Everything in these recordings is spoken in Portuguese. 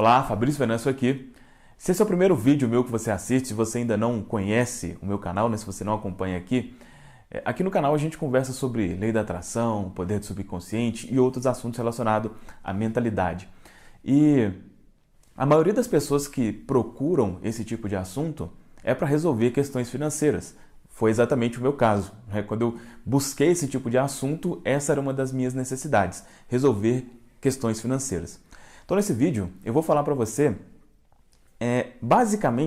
Olá, Fabrício Venâncio aqui. Se esse é o primeiro vídeo meu que você assiste, se você ainda não conhece o meu canal, né, se você não acompanha aqui no canal a gente conversa sobre lei da atração, poder do subconsciente e outros assuntos relacionados à mentalidade. E a maioria das pessoas que procuram esse tipo de assunto é para resolver questões financeiras. Foi exatamente o meu caso, né? Quando eu busquei esse tipo de assunto, essa era uma das minhas necessidades, resolver questões financeiras. Então nesse vídeo eu vou falar para você,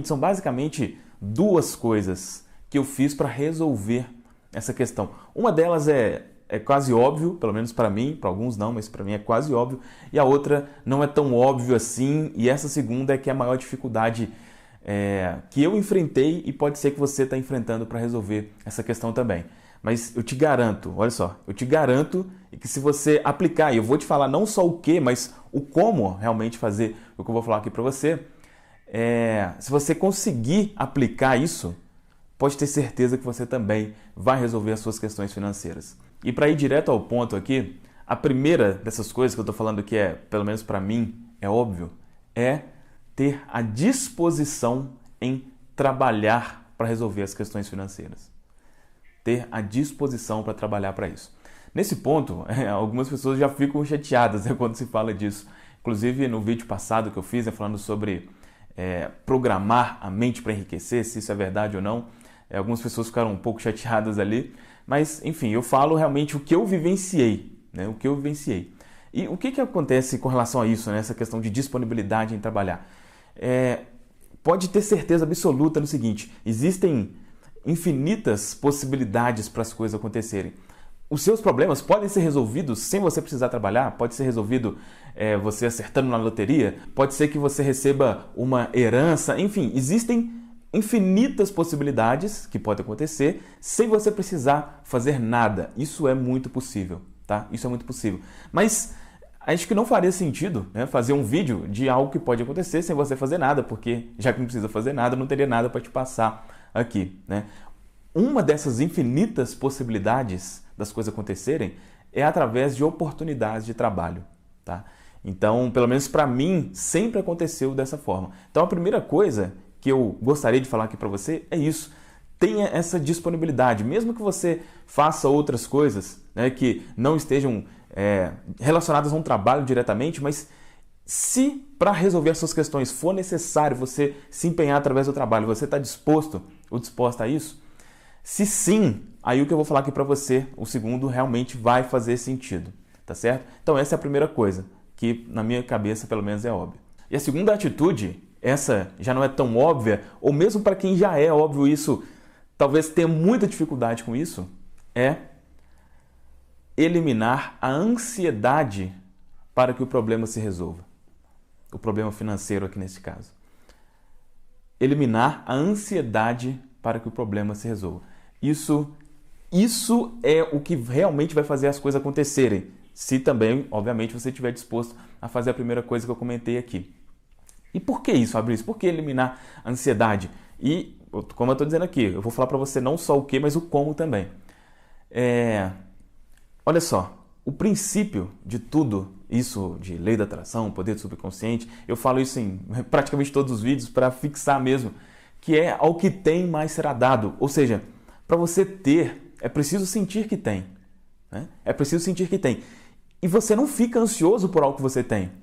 são basicamente duas coisas que eu fiz para resolver essa questão. Uma delas é quase óbvio, pelo menos para mim, para alguns não, mas para mim é quase óbvio, e a outra não é tão óbvio assim, e essa segunda é que é a maior dificuldade que eu enfrentei e pode ser que você está enfrentando para resolver essa questão também. Mas eu te garanto, olha só, eu te garanto que se você aplicar, e eu vou te falar não só o que, mas o como realmente fazer o que eu vou falar aqui para você, se você conseguir aplicar isso, pode ter certeza que você também vai resolver as suas questões financeiras. E para ir direto ao ponto aqui, a primeira dessas coisas que eu estou falando que pelo menos para mim, é óbvio, é ter a disposição em trabalhar para resolver as questões financeiras. Ter a disposição para trabalhar para isso. Nesse ponto, algumas pessoas já ficam chateadas quando se fala disso. Inclusive, no vídeo passado que eu fiz, falando sobre programar a mente para enriquecer, se isso é verdade ou não, algumas pessoas ficaram um pouco chateadas ali. Mas, enfim, eu falo realmente o que eu vivenciei. Né? O que eu vivenciei. E o que acontece com relação a isso, né? Essa questão de disponibilidade em trabalhar? Pode ter certeza absoluta no seguinte, existem infinitas possibilidades para as coisas acontecerem. Os seus problemas podem ser resolvidos sem você precisar trabalhar, pode ser resolvido você acertando na loteria, pode ser que você receba uma herança, enfim, existem infinitas possibilidades que podem acontecer sem você precisar fazer nada. Isso é muito possível, tá? Isso é muito possível. Mas acho que não faria sentido, né, fazer um vídeo de algo que pode acontecer sem você fazer nada, porque já que não precisa fazer nada, não teria nada para te passar aqui, né? Uma dessas infinitas possibilidades das coisas acontecerem é através de oportunidades de trabalho, tá? Então, pelo menos para mim, sempre aconteceu dessa forma. Então, a primeira coisa que eu gostaria de falar aqui para você é isso. Tenha essa disponibilidade, mesmo que você faça outras coisas, né, que não estejam relacionadas a um trabalho diretamente, mas se para resolver as suas questões for necessário você se empenhar através do trabalho, você está disposto ou disposta a isso? Se sim, aí o que eu vou falar aqui para você, o segundo, realmente vai fazer sentido, tá certo? Então essa é a primeira coisa, que na minha cabeça pelo menos é óbvia. E a segunda atitude, essa já não é tão óbvia, ou mesmo para quem já é óbvio isso, talvez tenha muita dificuldade com isso, é eliminar a ansiedade para que o problema se resolva. O problema financeiro aqui nesse caso. Eliminar a ansiedade para que o problema se resolva. Isso é o que realmente vai fazer as coisas acontecerem. Se também, obviamente, você estiver disposto a fazer a primeira coisa que eu comentei aqui. E por que isso, Fabrício? Por que eliminar a ansiedade? E, como eu estou dizendo aqui, eu vou falar para você não só o que, mas o como também. Olha só, o princípio de tudo isso, de lei da atração, poder do subconsciente, eu falo isso em praticamente todos os vídeos para fixar mesmo, que é ao que tem mais será dado. Ou seja, para você ter, é preciso sentir que tem. Né? É preciso sentir que tem. E você não fica ansioso por algo que você tem.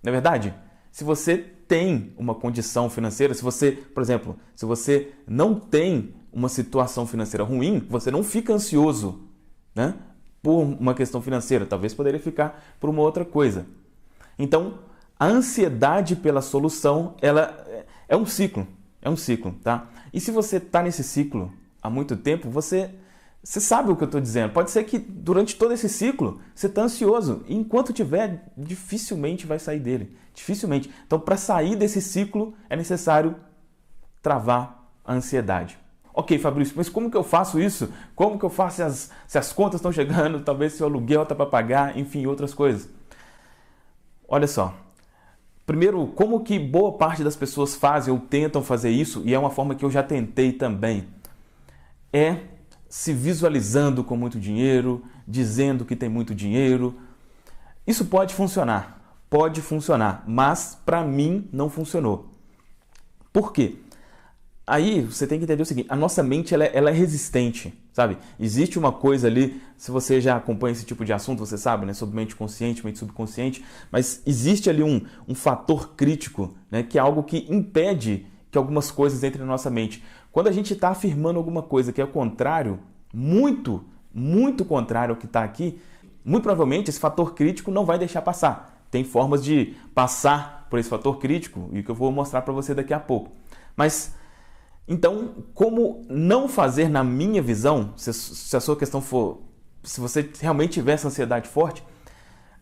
Não é verdade? Se você tem uma condição financeira, se você, por exemplo, se você não tem uma situação financeira ruim, você não fica ansioso, né, por uma questão financeira. Talvez poderia ficar por uma outra coisa. Então, a ansiedade pela solução, ela é um ciclo. É um ciclo, tá? E se você está nesse ciclo há muito tempo, você sabe o que eu estou dizendo. Pode ser que durante todo esse ciclo você está ansioso. E enquanto tiver, dificilmente vai sair dele. Dificilmente. Então, para sair desse ciclo, é necessário travar a ansiedade. Ok, Fabrício, mas como que eu faço isso? Como que eu faço se as contas estão chegando, talvez se o aluguel está para pagar, enfim, outras coisas? Olha só. Primeiro, como que boa parte das pessoas fazem ou tentam fazer isso, e é uma forma que eu já tentei também, é se visualizando com muito dinheiro, dizendo que tem muito dinheiro. Isso pode funcionar, pode funcionar, mas para mim não funcionou. Por quê? Aí você tem que entender o seguinte, a nossa mente ela é resistente, sabe? Existe uma coisa ali, se você já acompanha esse tipo de assunto, você sabe, né? Sobre mente consciente, mente subconsciente, mas existe ali um fator crítico, né? Que é algo que impede que algumas coisas entrem na nossa mente. Quando a gente está afirmando alguma coisa que é o contrário, muito contrário ao que está aqui, muito provavelmente esse fator crítico não vai deixar passar. Tem formas de passar por esse fator crítico e que eu vou mostrar para você daqui a pouco. Mas, então, como não fazer na minha visão, se a sua questão for, se você realmente tiver essa ansiedade forte,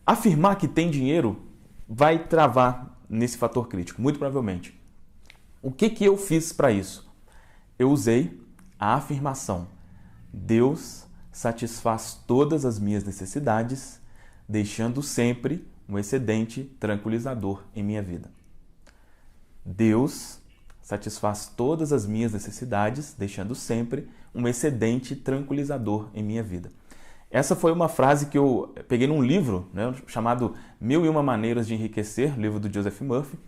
afirmar que tem dinheiro vai travar nesse fator crítico, muito provavelmente. O que eu fiz para isso? Eu usei a afirmação: Deus satisfaz todas as minhas necessidades, deixando sempre um excedente tranquilizador em minha vida. Deus satisfaz todas as minhas necessidades, deixando sempre um excedente tranquilizador em minha vida. Essa foi uma frase que eu peguei num livro, né, chamado 1001 Maneiras de Enriquecer, livro do Joseph Murphy.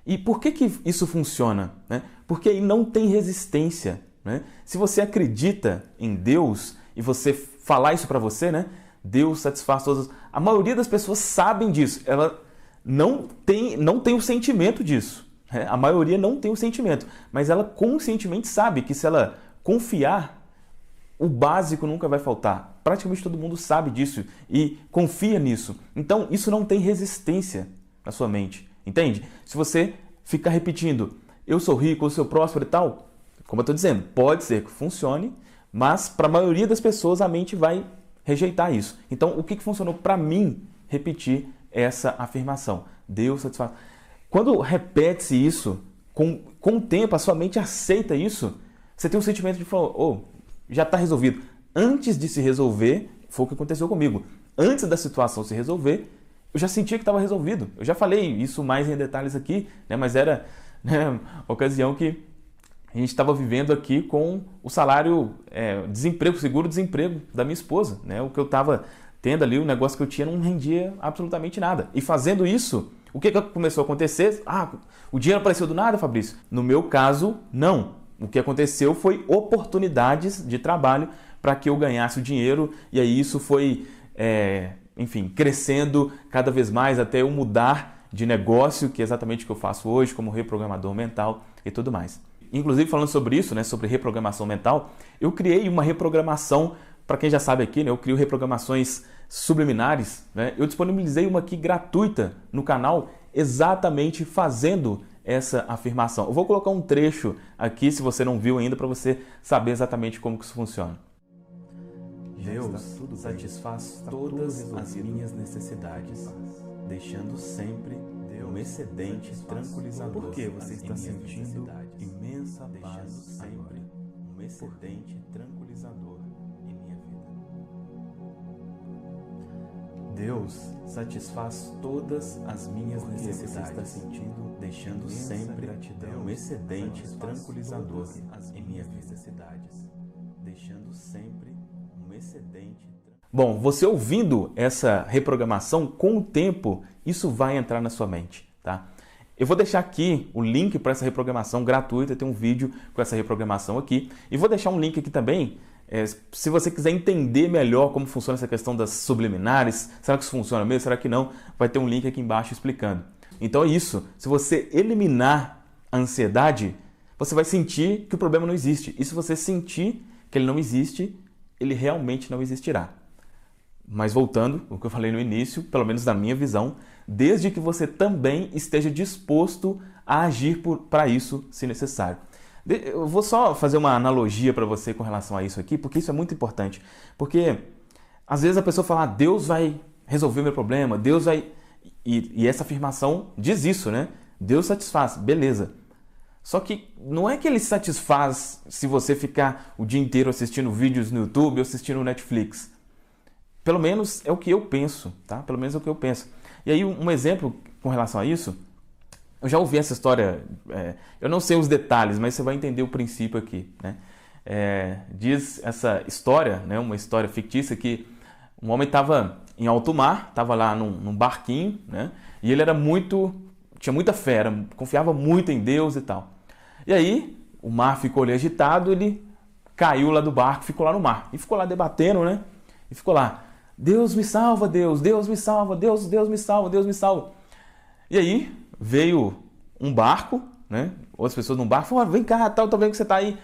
E por que isso funciona? Né? Porque aí não tem resistência. Né? Se você acredita em Deus e você falar isso para você, né? Deus satisfaz todas. A maioria das pessoas sabem disso. Ela não tem o sentimento disso. Né? A maioria não tem o sentimento, mas ela conscientemente sabe que se ela confiar, o básico nunca vai faltar. Praticamente todo mundo sabe disso e confia nisso. Então, isso não tem resistência na sua mente. Entende? Se você ficar repetindo, eu sou rico, eu sou próspero e tal, como eu estou dizendo, pode ser que funcione, mas para a maioria das pessoas a mente vai rejeitar isso. Então, o que funcionou para mim repetir essa afirmação? Deus satisfaz. Quando repete-se isso, com o tempo a sua mente aceita isso, você tem um sentimento de falar, já está resolvido. Antes de se resolver, foi o que aconteceu comigo. Antes da situação se resolver, eu já sentia que estava resolvido. Eu já falei isso mais em detalhes aqui, né? Mas era, né, a ocasião que a gente estava vivendo aqui com o salário, desemprego, seguro-desemprego da minha esposa. Né? O que eu estava tendo ali, o negócio que eu tinha não rendia absolutamente nada. E fazendo isso, o que começou a acontecer? O dinheiro apareceu do nada, Fabrício? No meu caso, não. O que aconteceu foi oportunidades de trabalho para que eu ganhasse o dinheiro. E aí isso foi, enfim, crescendo cada vez mais até eu mudar de negócio, que é exatamente o que eu faço hoje como reprogramador mental e tudo mais. Inclusive, falando sobre isso, né, sobre reprogramação mental, eu criei uma reprogramação, para quem já sabe aqui, né, eu crio reprogramações subliminares. Né, eu disponibilizei uma aqui gratuita no canal, exatamente fazendo essa afirmação. Eu vou colocar um trecho aqui, se você não viu ainda, para você saber exatamente como que isso funciona. Deus satisfaz todas as minhas necessidades, deixando sempre um excedente tranquilizador. Por que você está sentindo imensa paz sempre? Um excedente tranquilizador em minha vida. Deus satisfaz todas as minhas necessidades. Você está sentindo, deixando sempre um excedente tranquilizador em minha vida. Deixando sempre um excedente. Bom, você ouvindo essa reprogramação, com o tempo, isso vai entrar na sua mente, tá? Eu vou deixar aqui o link para essa reprogramação gratuita, tem um vídeo com essa reprogramação aqui. E vou deixar um link aqui também, se você quiser entender melhor como funciona essa questão das subliminares, será que isso funciona mesmo, será que não? Vai ter um link aqui embaixo explicando. Então é isso, se você eliminar a ansiedade, você vai sentir que o problema não existe. E se você sentir que ele não existe, ele realmente não existirá. Mas voltando, o que eu falei no início, pelo menos na minha visão, desde que você também esteja disposto a agir para isso, se necessário. Eu vou só fazer uma analogia para você com relação a isso aqui, porque isso é muito importante. Porque às vezes a pessoa fala, Deus vai resolver meu problema, Deus vai... E essa afirmação diz isso, né? Deus satisfaz, beleza. Só que não é que ele satisfaz se você ficar o dia inteiro assistindo vídeos no YouTube ou assistindo Netflix. Pelo menos é o que eu penso, tá? Pelo menos é o que eu penso. E aí um exemplo com relação a isso, eu já ouvi essa história, eu não sei os detalhes, mas você vai entender o princípio aqui, né? Diz essa história, né, uma história fictícia, que um homem estava em alto mar, estava lá num barquinho, né? E ele tinha muita fé, confiava muito em Deus e tal. E aí, o mar ficou ali agitado, ele caiu lá do barco, ficou lá no mar. E ficou lá debatendo, né? E ficou lá, Deus me salva, Deus me salva, Deus me salva, Deus me salva. E aí, veio um barco, né? Outras pessoas num barco falaram, vem cá, tô vendo que você tá aí.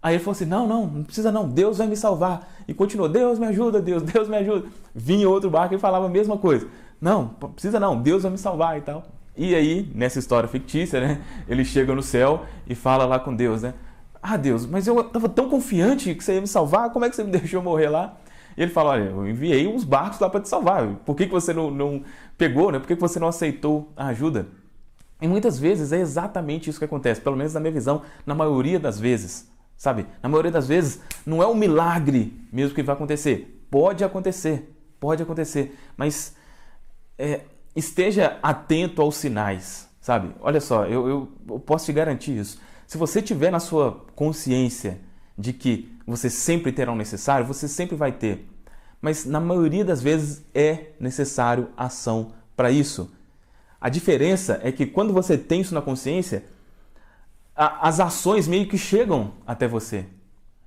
Aí ele falou assim, não precisa não, Deus vai me salvar. E continuou, Deus me ajuda, Deus me ajuda. Vinha outro barco e falava a mesma coisa. Não, precisa não, Deus vai me salvar e tal. E aí, nessa história fictícia, né, ele chega no céu e fala lá com Deus, né? Ah, Deus, mas eu estava tão confiante que você ia me salvar, como é que você me deixou morrer lá? E ele fala, olha, eu enviei uns barcos lá para te salvar, por que você não pegou, né? Por que você não aceitou a ajuda? E muitas vezes é exatamente isso que acontece, pelo menos na minha visão, na maioria das vezes, sabe? Na maioria das vezes, não é um milagre mesmo que vai acontecer. Pode acontecer, mas esteja atento aos sinais, sabe? Olha só, eu posso te garantir isso. Se você tiver na sua consciência de que você sempre terá o necessário, você sempre vai ter. Mas na maioria das vezes é necessário ação para isso. A diferença é que quando você tem isso na consciência, as ações meio que chegam até você.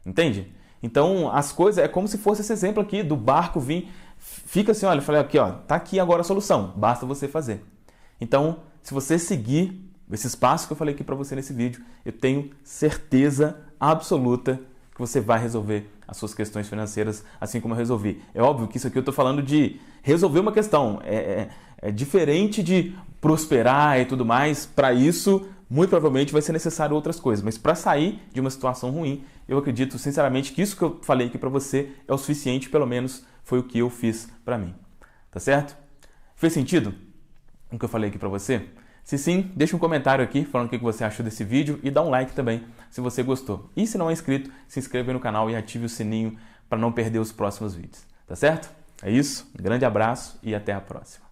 Entende? Então as coisas, é como se fosse esse exemplo aqui do barco vir, fica assim, olha, eu falei aqui, ó, tá aqui agora a solução, basta você fazer. Então, se você seguir esses passos que eu falei aqui para você nesse vídeo, eu tenho certeza absoluta que você vai resolver as suas questões financeiras assim como eu resolvi. É óbvio que isso aqui eu estou falando de resolver uma questão, é diferente de prosperar e tudo mais. Para isso, muito provavelmente vai ser necessário outras coisas, mas para sair de uma situação ruim, eu acredito sinceramente que isso que eu falei aqui para você é o suficiente, pelo menos foi o que eu fiz para mim. Tá certo? Fez sentido o que eu falei aqui para você? Se sim, deixa um comentário aqui falando o que você achou desse vídeo e dá um like também se você gostou. E se não é inscrito, se inscreva no canal e ative o sininho para não perder os próximos vídeos. Tá certo? É isso, um grande abraço e até a próxima.